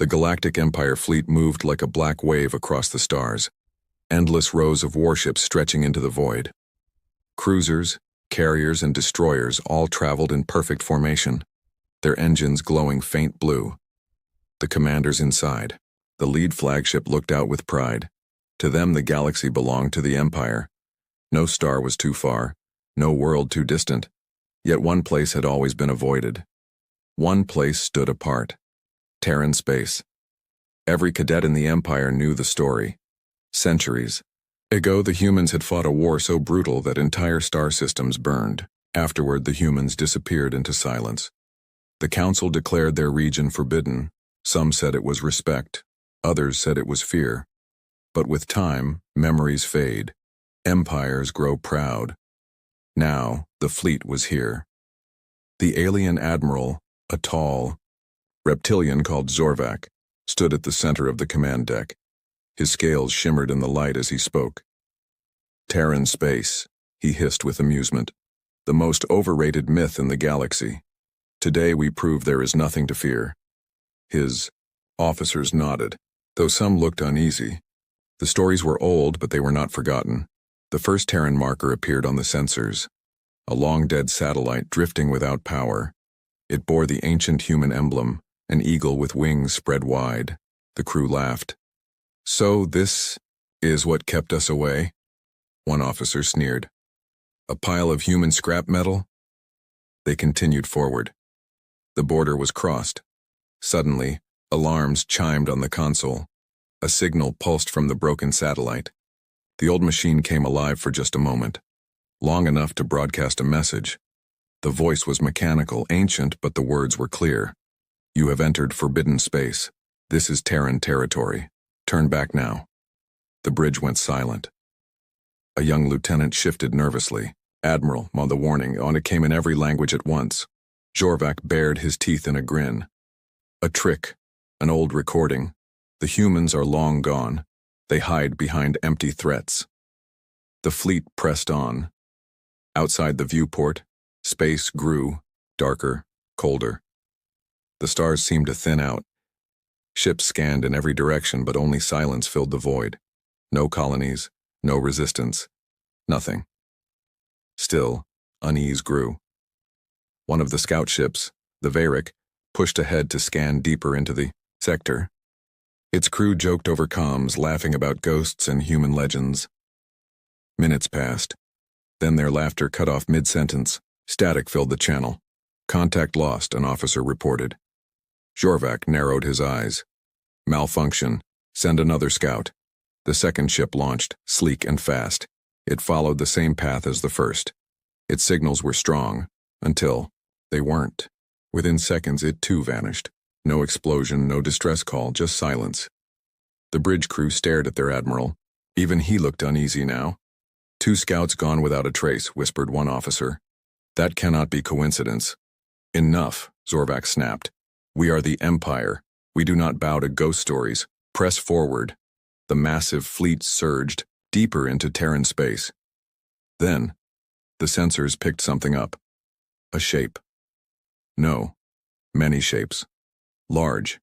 The Galactic Empire fleet moved like a black wave across the stars, endless rows of warships stretching into the void. Cruisers, carriers, and destroyers all traveled in perfect formation, their engines glowing faint blue. The commanders inside, the lead flagship, looked out with pride. To them the galaxy belonged to the Empire. No star was too far, no world too distant. Yet one place had always been avoided. One place stood apart: Terran space. Every cadet in the Empire knew the story. Centuries ago, the humans had fought a war so brutal that entire star systems burned. Afterward, the humans disappeared into silence. The Council declared their region forbidden. Some said it was respect, others said it was fear. But with time, memories fade. Empires grow proud. Now, the fleet was here. The alien admiral, a tall reptilian called Zorvak, stood at the center of the command deck. His scales shimmered in the light as he spoke. "Terran space," he hissed with amusement. "The most overrated myth in the galaxy. Today we prove there is nothing to fear." His officers nodded, though some looked uneasy. The stories were old, but they were not forgotten. The first Terran marker appeared on the sensors, a long-dead satellite drifting without power. It bore the ancient human emblem, an eagle with wings spread wide. The crew laughed. "So this is what kept us away?" One officer sneered. "A pile of human scrap metal?" They continued forward. The border was crossed. Suddenly, alarms chimed on the console. A signal pulsed from the broken satellite. The old machine came alive for just a moment, long enough to broadcast a message. The voice was mechanical, ancient, but the words were clear. "You have entered forbidden space. This is Terran territory. Turn back now." The bridge went silent. A young lieutenant shifted nervously. "Admiral," the warning on it came in every language at once. Zorvak bared his teeth in a grin. "A trick, an old recording. The humans are long gone. They hide behind empty threats." The fleet pressed on. Outside the viewport, space grew, darker, colder. The stars seemed to thin out. Ships scanned in every direction, but only silence filled the void. No colonies, no resistance, nothing. Still, unease grew. One of the scout ships, the Varik, pushed ahead to scan deeper into the sector. Its crew joked over comms, laughing about ghosts and human legends. Minutes passed. Then their laughter cut off mid-sentence. Static filled the channel. "Contact lost," an officer reported. Zorvak narrowed his eyes. "Malfunction. Send another scout." The second ship launched, sleek and fast. It followed the same path as the first. Its signals were strong, until they weren't. Within seconds, it too vanished. No explosion, no distress call, just silence. The bridge crew stared at their admiral. Even he looked uneasy now. "2 scouts gone without a trace," whispered one officer. "That cannot be coincidence." "Enough," Zorvak snapped. "We are the Empire. We do not bow to ghost stories. Press forward." The massive fleet surged, deeper into Terran space. Then, the sensors picked something up. A shape. No, many shapes. Large.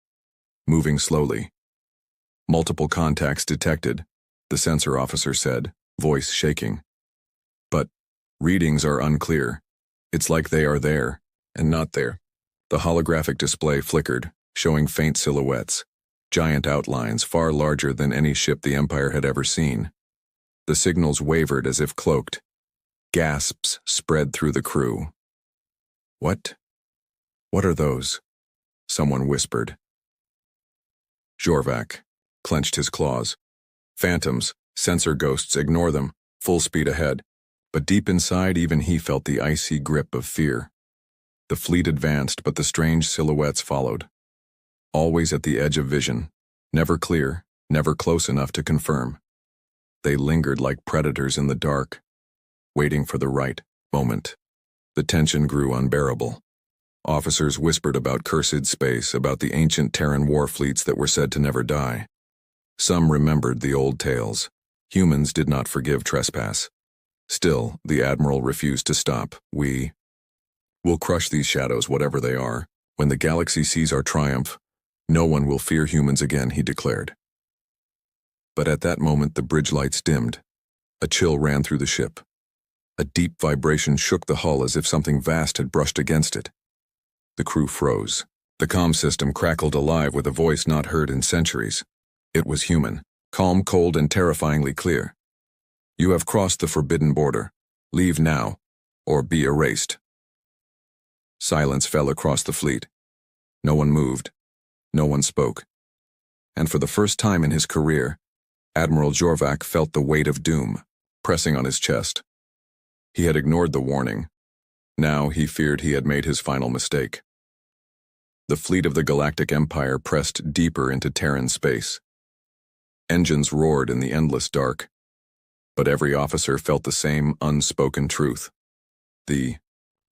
Moving slowly. "Multiple contacts detected," the sensor officer said, voice shaking. "But readings are unclear. It's like they are there, and not there." The holographic display flickered, showing faint silhouettes. Giant outlines, far larger than any ship the Empire had ever seen. The signals wavered as if cloaked. Gasps spread through the crew. "What? What are those?" someone whispered. Zorvak clenched his claws. "Phantoms, sensor ghosts, ignore them, full speed ahead." But deep inside, even he felt the icy grip of fear. The fleet advanced, but the strange silhouettes followed. Always at the edge of vision, never clear, never close enough to confirm. They lingered like predators in the dark, waiting for the right moment. The tension grew unbearable. Officers whispered about cursed space, about the ancient Terran war fleets that were said to never die. Some remembered the old tales. Humans did not forgive trespass. Still, the Admiral refused to stop. "We'll crush these shadows, whatever they are. When the galaxy sees our triumph, No one will fear humans again, he declared. But at that moment the bridge lights dimmed. A chill ran through the ship. A deep vibration shook the hull as if something vast had brushed against it. The crew froze. The comm system crackled alive with a voice not heard in centuries. It was human, calm, cold, and terrifyingly clear. You have crossed the forbidden border. Leave now, or be erased. Silence fell across the fleet. No one moved. No one spoke. And for the first time in his career, Admiral Jorvac felt the weight of doom pressing on his chest. He had ignored the warning. Now he feared he had made his final mistake. The fleet of the Galactic Empire pressed deeper into Terran space. Engines roared in the endless dark. But every officer felt the same unspoken truth. The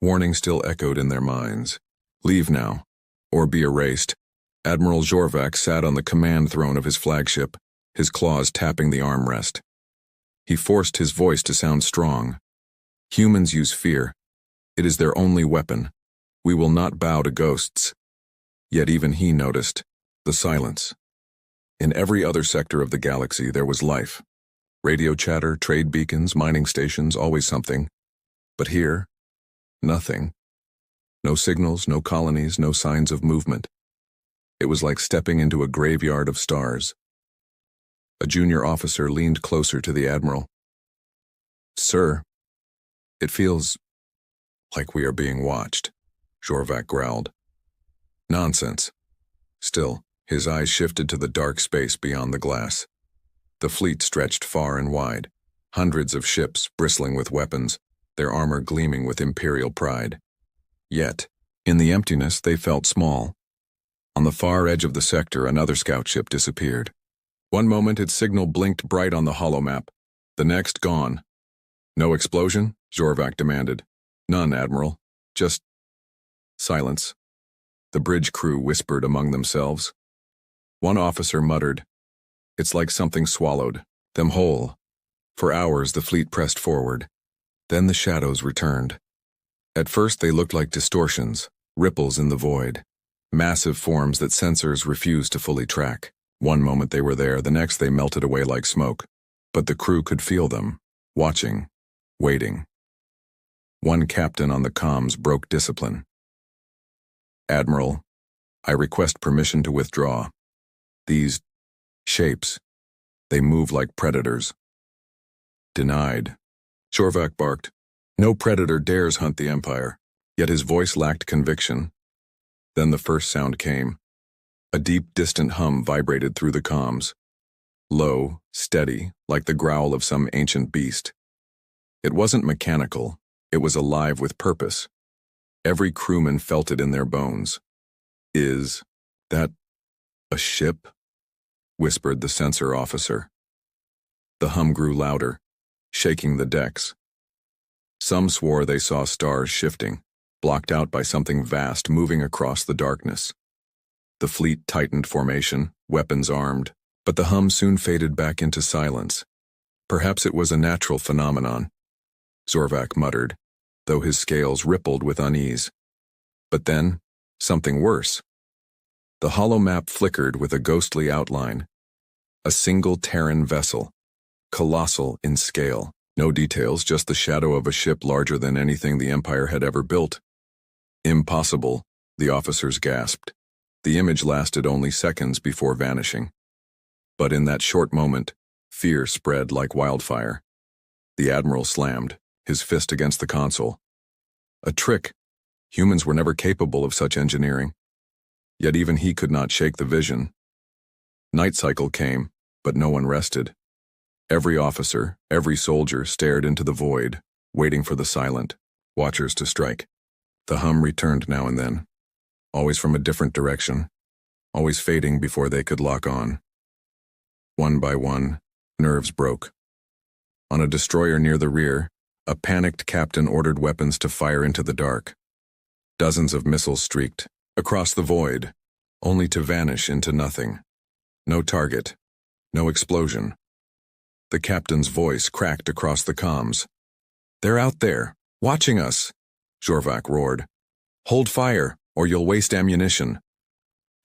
warning still echoed in their minds. Leave now, or be erased. Admiral Jorvac sat on the command throne of his flagship, his claws tapping the armrest. He forced his voice to sound strong. Humans use fear. It is their only weapon. We will not bow to ghosts. Yet even he noticed the silence. In every other sector of the galaxy there was life. Radio chatter, trade beacons, mining stations, always something. But here, nothing. No signals, no colonies, no signs of movement. It was like stepping into a graveyard of stars. A junior officer leaned closer to the admiral. Sir, it feels like we are being watched, Jorvac growled. Nonsense. Still, his eyes shifted to the dark space beyond the glass. The fleet stretched far and wide, hundreds of ships bristling with weapons, their armor gleaming with imperial pride. Yet, in the emptiness, they felt small. On the far edge of the sector, another scout ship disappeared. One moment its signal blinked bright on the holomap, the next gone. No explosion? Jorvac demanded. None, Admiral. Just silence. The bridge crew whispered among themselves. One officer muttered, It's like something swallowed them whole. For hours the fleet pressed forward. Then the shadows returned. At first they looked like distortions, ripples in the void, massive forms that sensors refused to fully track. One moment they were there, the next they melted away like smoke. But the crew could feel them, watching, waiting. One captain on the comms broke discipline. Admiral, I request permission to withdraw. These shapes, they move like predators. Denied. Jorvac barked. No predator dares hunt the Empire, yet his voice lacked conviction. Then the first sound came. A deep, distant hum vibrated through the comms. Low, steady, like the growl of some ancient beast. It wasn't mechanical, it was alive with purpose. Every crewman felt it in their bones. Is that a ship? Whispered the sensor officer. The hum grew louder, shaking the decks. Some swore they saw stars shifting, blocked out by something vast moving across the darkness. The fleet tightened formation, weapons armed, but the hum soon faded back into silence. Perhaps it was a natural phenomenon, Jorvac muttered, though his scales rippled with unease. But then, something worse. The holomap flickered with a ghostly outline. A single Terran vessel, colossal in scale. No details, just the shadow of a ship larger than anything the Empire had ever built. Impossible, the officers gasped. The image lasted only seconds before vanishing. But in that short moment, fear spread like wildfire. The Admiral slammed, his fist against the console. A trick. Humans were never capable of such engineering. Yet even he could not shake the vision. Night cycle came, but no one rested. Every officer, every soldier stared into the void, waiting for the silent watchers to strike. The hum returned now and then, always from a different direction, always fading before they could lock on. One by one, nerves broke. On a destroyer near the rear, a panicked captain ordered weapons to fire into the dark. Dozens of missiles streaked across the void, only to vanish into nothing. No target, no explosion. The captain's voice cracked across the comms. They're out there, watching us, Jorvac roared. Hold fire, or you'll waste ammunition.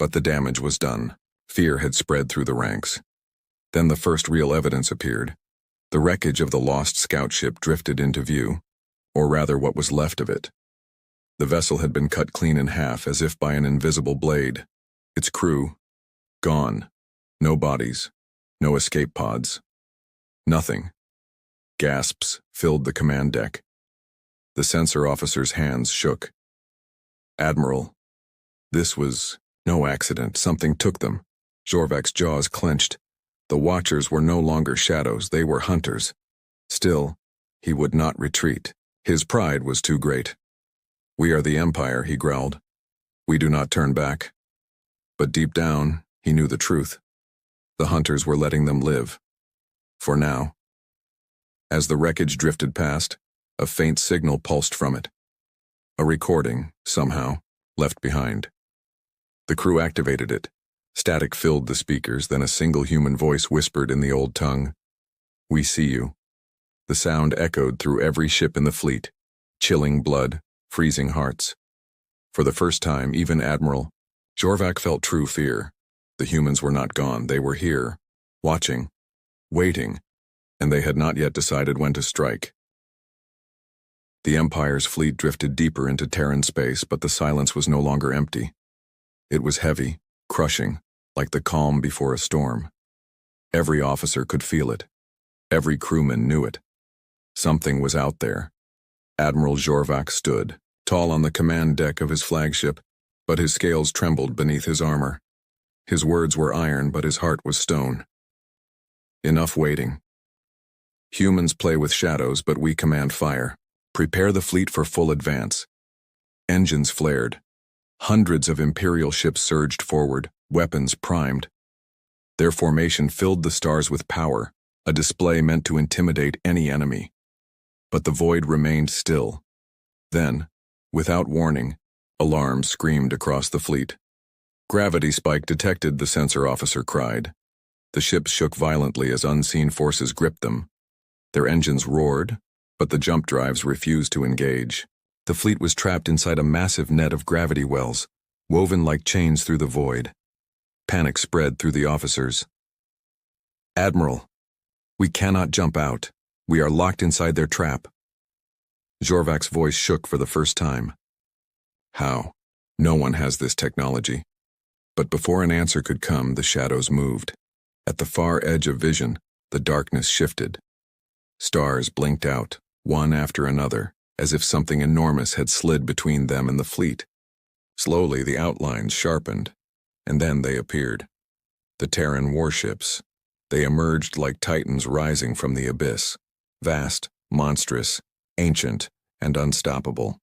But the damage was done. Fear had spread through the ranks. Then the first real evidence appeared. The wreckage of the lost scout ship drifted into view, or rather what was left of it. The vessel had been cut clean in half as if by an invisible blade. Its crew, gone. No bodies, no escape pods. Nothing. Gasps filled the command deck. The sensor officer's hands shook. Admiral, this was no accident. Something took them. Jorvak's jaws clenched. The Watchers were no longer shadows, they were hunters. Still, he would not retreat. His pride was too great. "We are the Empire," he growled. "We do not turn back." But deep down, he knew the truth. The hunters were letting them live. For now. As the wreckage drifted past, a faint signal pulsed from it. A recording, somehow, left behind. The crew activated it. Static filled the speakers, then a single human voice whispered in the old tongue, "We see you." The sound echoed through every ship in the fleet, chilling blood, freezing hearts. For the first time, even Admiral Jorvak felt true fear. The humans were not gone, they were here, watching, waiting, and they had not yet decided when to strike. The Empire's fleet drifted deeper into Terran space, but the silence was no longer empty. It was heavy, crushing, like the calm before a storm. Every officer could feel it. Every crewman knew it. Something was out there. Admiral Jorvak stood, tall on the command deck of his flagship, but his scales trembled beneath his armor. His words were iron, but his heart was stone. "Enough waiting. Humans play with shadows, but we command fire. Prepare the fleet for full advance." Engines flared. Hundreds of Imperial ships surged forward, weapons primed. Their formation filled the stars with power, a display meant to intimidate any enemy. But the void remained still. Then, without warning, alarms screamed across the fleet. "Gravity spike detected," the sensor officer cried. The ships shook violently as unseen forces gripped them. Their engines roared, but the jump drives refused to engage. The fleet was trapped inside a massive net of gravity wells, woven like chains through the void. Panic spread through the officers. "Admiral, we cannot jump out. We are locked inside their trap." Jorvak's voice shook for the first time. "How? No one has this technology." But before an answer could come, the shadows moved. At the far edge of vision, the darkness shifted. Stars blinked out, one after another, as if something enormous had slid between them and the fleet. Slowly, the outlines sharpened, and then they appeared. The Terran warships. They emerged like titans rising from the abyss, vast, monstrous, ancient, and unstoppable.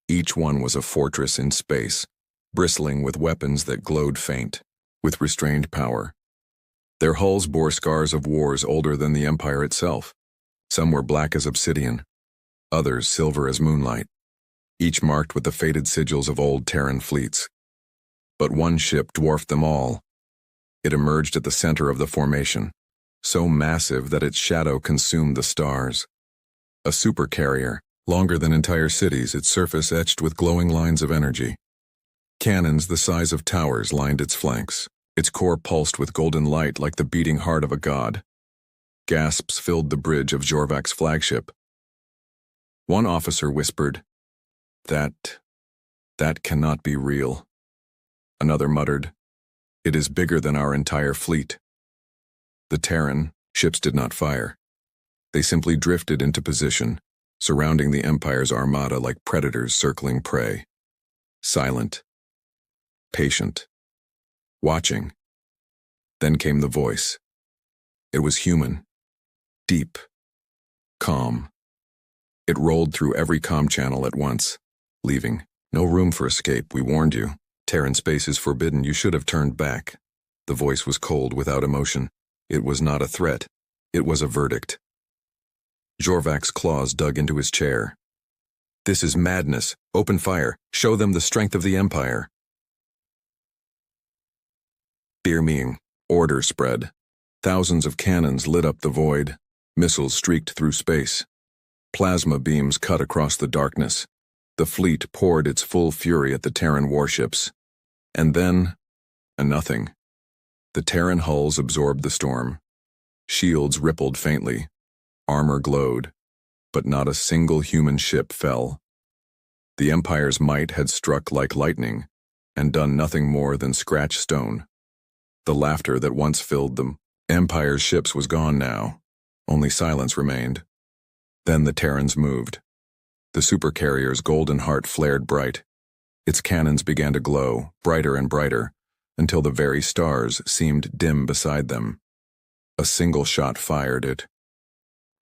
Each one was a fortress in space, bristling with weapons that glowed faint, with restrained power. Their hulls bore scars of wars older than the Empire itself. Some were black as obsidian, others silver as moonlight, each marked with the faded sigils of old Terran fleets. But one ship dwarfed them all. It emerged at the center of the formation, so massive that its shadow consumed the stars. A supercarrier, longer than entire cities, its surface etched with glowing lines of energy. Cannons the size of towers lined its flanks. Its core pulsed with golden light like the beating heart of a god. Gasps filled the bridge of Jorvak's flagship. One officer whispered, That cannot be real." Another muttered, "It is bigger than our entire fleet." The Terran ships did not fire. They simply drifted into position, surrounding the Empire's armada like predators circling prey. Silent. Patient. Watching. Then came the voice. It was human. Deep. Calm. It rolled through every comm channel at once, leaving no room for escape. "We warned you. Terran space is forbidden. You should have turned back." The voice was cold, without emotion. It was not a threat. It was a verdict. Jorvak's claws dug into his chair. "This is madness. Open fire. Show them the strength of the Empire." Beaming, order spread. Thousands of cannons lit up the void. Missiles streaked through space. Plasma beams cut across the darkness. The fleet poured its full fury at the Terran warships. And then, And nothing. The Terran hulls absorbed the storm. Shields rippled faintly. Armor glowed. But not a single human ship fell. The Empire's might had struck like lightning, and done nothing more than scratch stone. The laughter that once filled the Empire's ships was gone now. Only silence remained. Then the Terrans moved. The supercarrier's golden heart flared bright. Its cannons began to glow, brighter and brighter, until the very stars seemed dim beside them. A single shot fired. It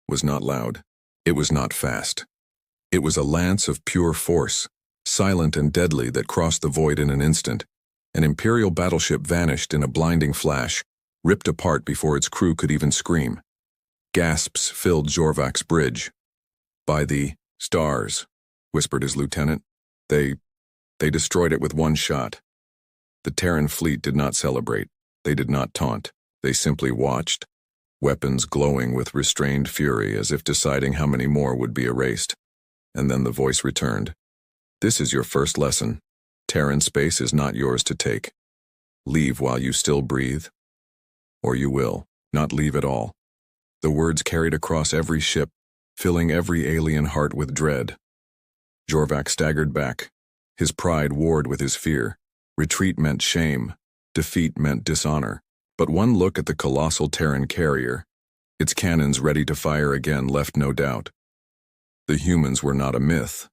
was not loud. It was not fast. It was a lance of pure force, silent and deadly, that crossed the void in an instant. An Imperial battleship vanished in a blinding flash, ripped apart before its crew could even scream. Gasps filled Jorvak's bridge. "By the stars," whispered his lieutenant. They destroyed it with one shot." The Terran fleet did not celebrate. They did not taunt. They simply watched, weapons glowing with restrained fury, as if deciding how many more would be erased. And then the voice returned. "This is your first lesson. Terran space is not yours to take. Leave while you still breathe, or you will not leave at all." The words carried across every ship, filling every alien heart with dread. Jorvak staggered back. His pride warred with his fear. Retreat meant shame. Defeat meant dishonor. But one look at the colossal Terran carrier, its cannons ready to fire again, left no doubt. The humans were not a myth.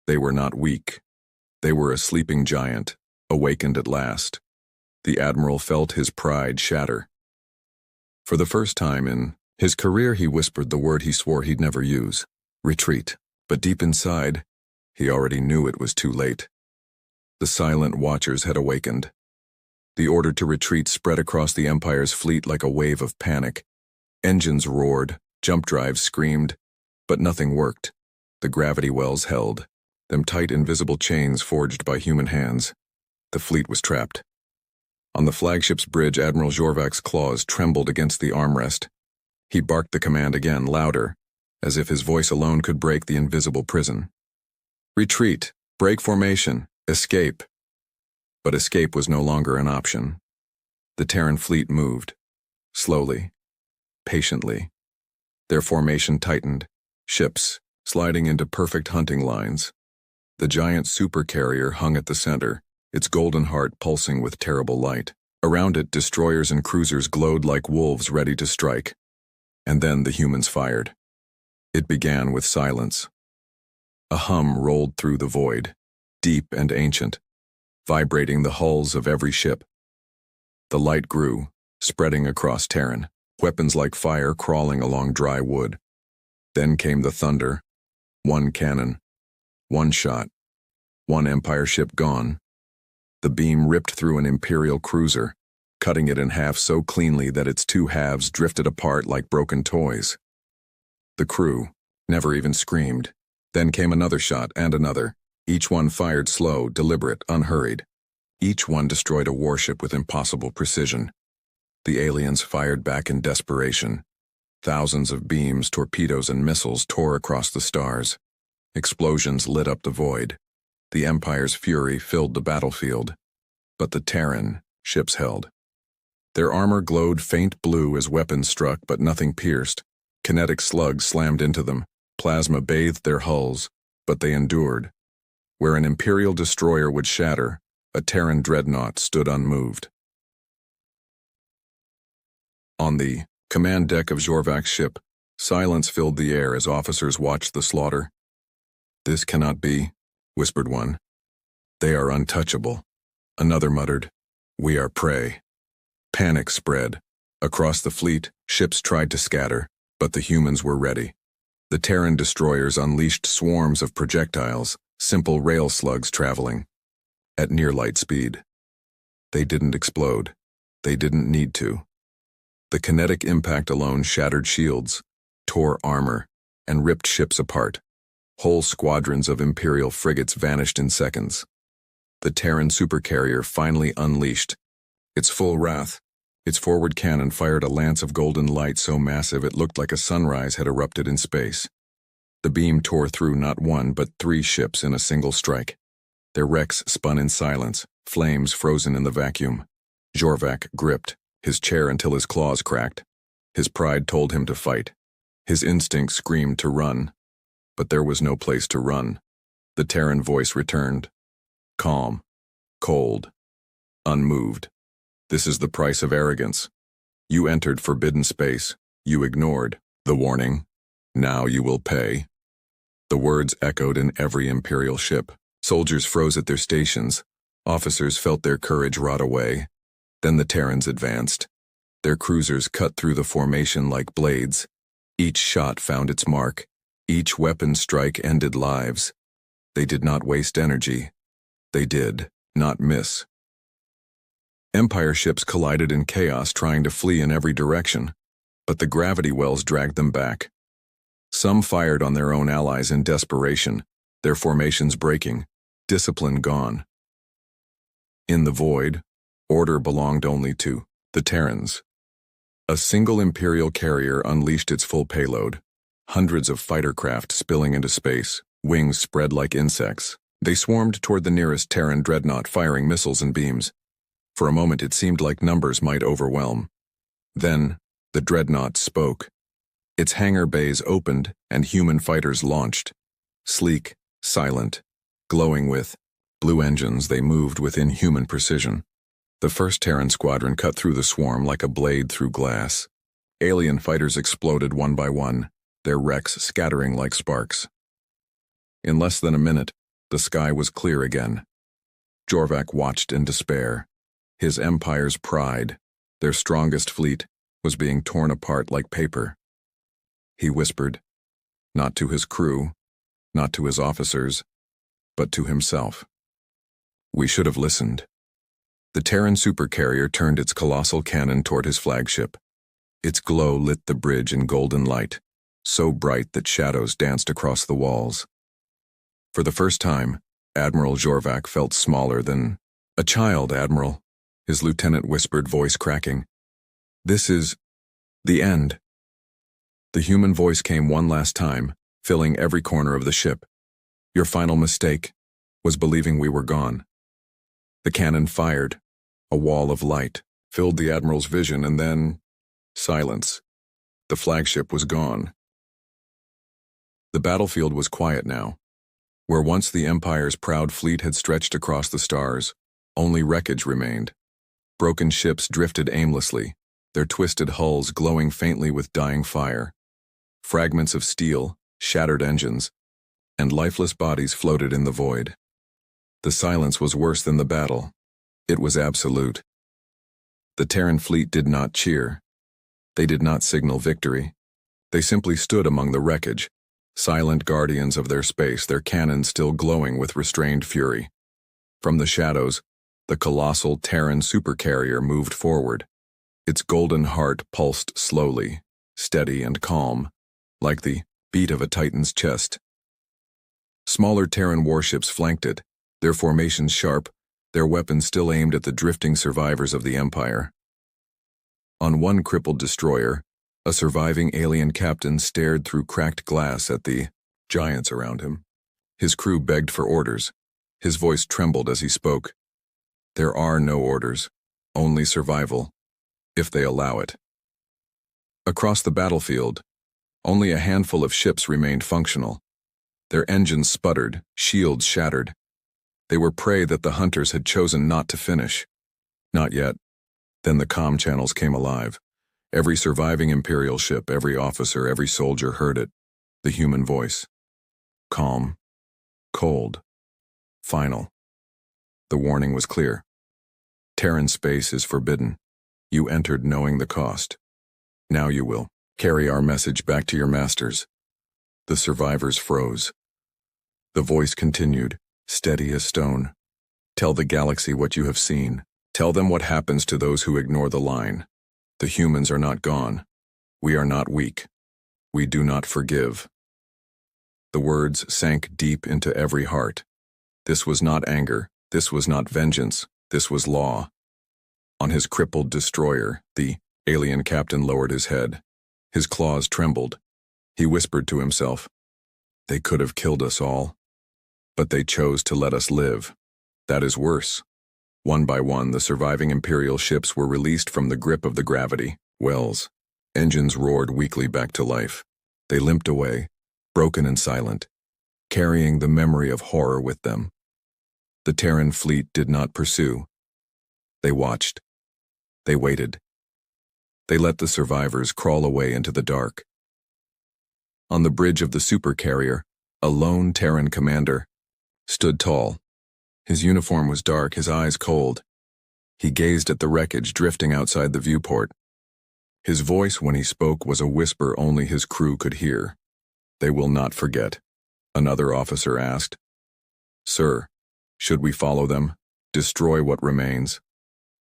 They were not weak. They were a sleeping giant, awakened at last. The Admiral felt his pride shatter. For the first time in his career, he whispered the word he swore he'd never use: retreat. But deep inside, he already knew it was too late. The silent watchers had awakened. The order to retreat spread across the Empire's fleet like a wave of panic. Engines roared, jump drives screamed, but nothing worked. The gravity wells held, them tight invisible chains forged by human hands. The fleet was trapped. On the flagship's bridge, Admiral Jorvak's claws trembled against the armrest. He barked the command again, louder, as if his voice alone could break the invisible prison. Retreat, break formation, escape. But escape was no longer an option. The Terran fleet moved, slowly, patiently. Their formation tightened, ships sliding into perfect hunting lines. The giant supercarrier hung at the center, its golden heart pulsing with terrible light. Around it, destroyers and cruisers glowed like wolves ready to strike. And then the humans fired. It began with silence. A hum rolled through the void, deep and ancient, vibrating the hulls of every ship. The light grew, spreading across Terran, weapons like fire crawling along dry wood. Then came the thunder. One cannon, one shot, one Empire ship gone. The beam ripped through an Imperial cruiser, cutting it in half so cleanly that its two halves drifted apart like broken toys. The crew never even screamed. Then came another shot and another, each one fired slow, deliberate, unhurried. Each one destroyed a warship with impossible precision. The aliens fired back in desperation. Thousands of beams, torpedoes, and missiles tore across the stars. Explosions lit up the void. The Empire's fury filled the battlefield. But the Terran ships held. Their armor glowed faint blue as weapons struck, but nothing pierced. Kinetic slugs slammed into them. Plasma bathed their hulls, but they endured. Where an Imperial destroyer would shatter, a Terran dreadnought stood unmoved. On the command deck of Jorvak's ship, silence filled the air as officers watched the slaughter. "This cannot be," whispered one. "They are untouchable." Another muttered, "We are prey." Panic spread. Across the fleet, ships tried to scatter, but the humans were ready. The Terran destroyers unleashed swarms of projectiles, simple rail slugs traveling at near light speed. They didn't explode. They didn't need to. The kinetic impact alone shattered shields, tore armor, and ripped ships apart. Whole squadrons of Imperial frigates vanished in seconds. The Terran supercarrier finally unleashed its full wrath. Its forward cannon fired a lance of golden light so massive it looked like a sunrise had erupted in space. The beam tore through not one but 3 ships in a single strike. Their wrecks spun in silence, flames frozen in the vacuum. Jorvac gripped his chair until his claws cracked. His pride told him to fight. His instinct screamed to run. But there was no place to run. The Terran voice returned. Calm. Cold. Unmoved. This is the price of arrogance. You entered forbidden space. You ignored the warning. Now you will pay. The words echoed in every Imperial ship. Soldiers froze at their stations. Officers felt their courage rot away. Then the Terrans advanced. Their cruisers cut through the formation like blades. Each shot found its mark. Each weapon strike ended lives. They did not waste energy. They did not miss. Empire ships collided in chaos, trying to flee in every direction, but the gravity wells dragged them back. Some fired on their own allies in desperation, their formations breaking, discipline gone. In the void, order belonged only to the Terrans. A single Imperial carrier unleashed its full payload, hundreds of fighter craft spilling into space, wings spread like insects. They swarmed toward the nearest Terran dreadnought, firing missiles and beams. For a moment it seemed like numbers might overwhelm. Then, the dreadnought spoke. Its hangar bays opened and human fighters launched. Sleek, silent, glowing with blue engines, they moved with inhuman precision. The first Terran squadron cut through the swarm like a blade through glass. Alien fighters exploded one by one, their wrecks scattering like sparks. In less than a minute, the sky was clear again. Jorvac watched in despair. His empire's pride, their strongest fleet, was being torn apart like paper. He whispered, not to his crew, not to his officers, but to himself. We should have listened. The Terran supercarrier turned its colossal cannon toward his flagship. Its glow lit the bridge in golden light, so bright that shadows danced across the walls. For the first time, Admiral Jorvac felt smaller than a child. Admiral, his lieutenant whispered, voice cracking. This is the end. The human voice came one last time, filling every corner of the ship. Your final mistake was believing we were gone. The cannon fired. A wall of light filled the Admiral's vision, and then silence. The flagship was gone. The battlefield was quiet now. Where once the Empire's proud fleet had stretched across the stars, only wreckage remained. Broken ships drifted aimlessly, their twisted hulls glowing faintly with dying fire. Fragments of steel, shattered engines, and lifeless bodies floated in the void. The silence was worse than the battle. It was absolute. The Terran fleet did not cheer. They did not signal victory. They simply stood among the wreckage, silent guardians of their space, their cannons still glowing with restrained fury. From the shadows, the colossal Terran supercarrier moved forward. Its golden heart pulsed slowly, steady and calm, like the beat of a Titan's chest. Smaller Terran warships flanked it, their formations sharp, their weapons still aimed at the drifting survivors of the Empire. On one crippled destroyer, a surviving alien captain stared through cracked glass at the giants around him. His crew begged for orders. His voice trembled as he spoke. There are no orders, only survival, if they allow it. Across the battlefield, only a handful of ships remained functional. Their engines sputtered, shields shattered. They were prey that the hunters had chosen not to finish. Not yet. Then the comm channels came alive. Every surviving Imperial ship, every officer, every soldier heard it. The human voice. Calm. Cold. Final. The warning was clear. Terran space is forbidden. You entered knowing the cost. Now you will carry our message back to your masters. The survivors froze. The voice continued, steady as stone. Tell the galaxy what you have seen. Tell them what happens to those who ignore the line. The humans are not gone. We are not weak. We do not forgive. The words sank deep into every heart. This was not anger. This was not vengeance. This was law. On his crippled destroyer, the alien captain lowered his head. His claws trembled. He whispered to himself, "They could have killed us all. But they chose to let us live. That is worse. One by one, the surviving Imperial ships were released from the grip of the gravity wells. Engines roared weakly back to life. They limped away, broken and silent, carrying the memory of horror with them. The Terran fleet did not pursue. They watched. They waited. They let the survivors crawl away into the dark. On the bridge of the supercarrier, a lone Terran commander stood tall. His uniform was dark, his eyes cold. He gazed at the wreckage drifting outside the viewport. His voice when he spoke was a whisper only his crew could hear. "They will not forget," another officer asked. "Sir, should we follow them? Destroy what remains?"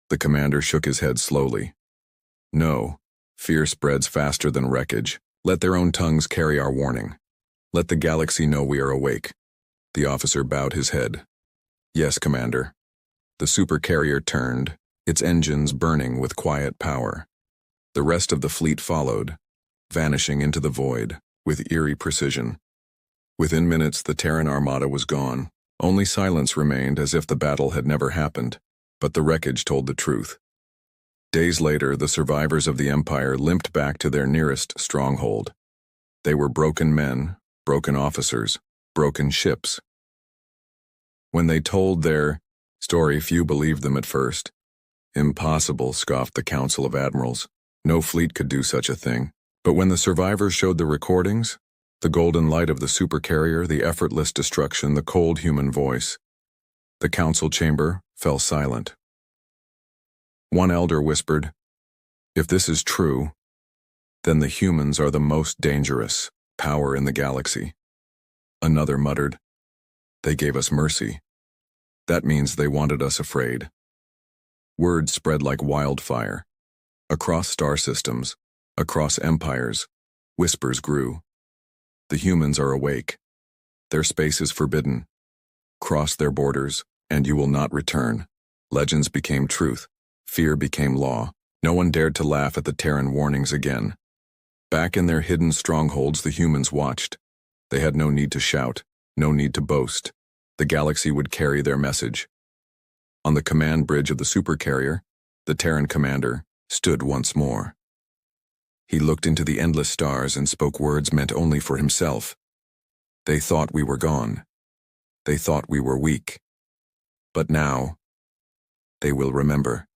The commander shook his head slowly. "No, fear spreads faster than wreckage. Let their own tongues carry our warning. Let the galaxy know we are awake." The officer bowed his head. "Yes, Commander." The supercarrier turned, its engines burning with quiet power. The rest of the fleet followed, vanishing into the void with eerie precision. Within minutes, the Terran armada was gone. Only silence remained, as if the battle had never happened, but the wreckage told the truth. Days later, the survivors of the Empire limped back to their nearest stronghold. They were broken men, broken officers, broken ships. When they told their story, few believed them at first. "Impossible," scoffed the Council of Admirals. "No fleet could do such a thing." But when the survivors showed the recordings, the golden light of the supercarrier, the effortless destruction, the cold human voice, the council chamber fell silent. One elder whispered, "If this is true, then the humans are the most dangerous power in the galaxy." Another muttered, "They gave us mercy. That means they wanted us afraid." Word spread like wildfire. Across star systems, across empires, whispers grew. The humans are awake. Their space is forbidden. Cross their borders, and you will not return. Legends became truth. Fear became law. No one dared to laugh at the Terran warnings again. Back in their hidden strongholds, the humans watched. They had no need to shout, no need to boast. The galaxy would carry their message. On the command bridge of the supercarrier, the Terran commander stood once more. He looked into the endless stars and spoke words meant only for himself. "They thought we were gone. They thought we were weak. But now, they will remember."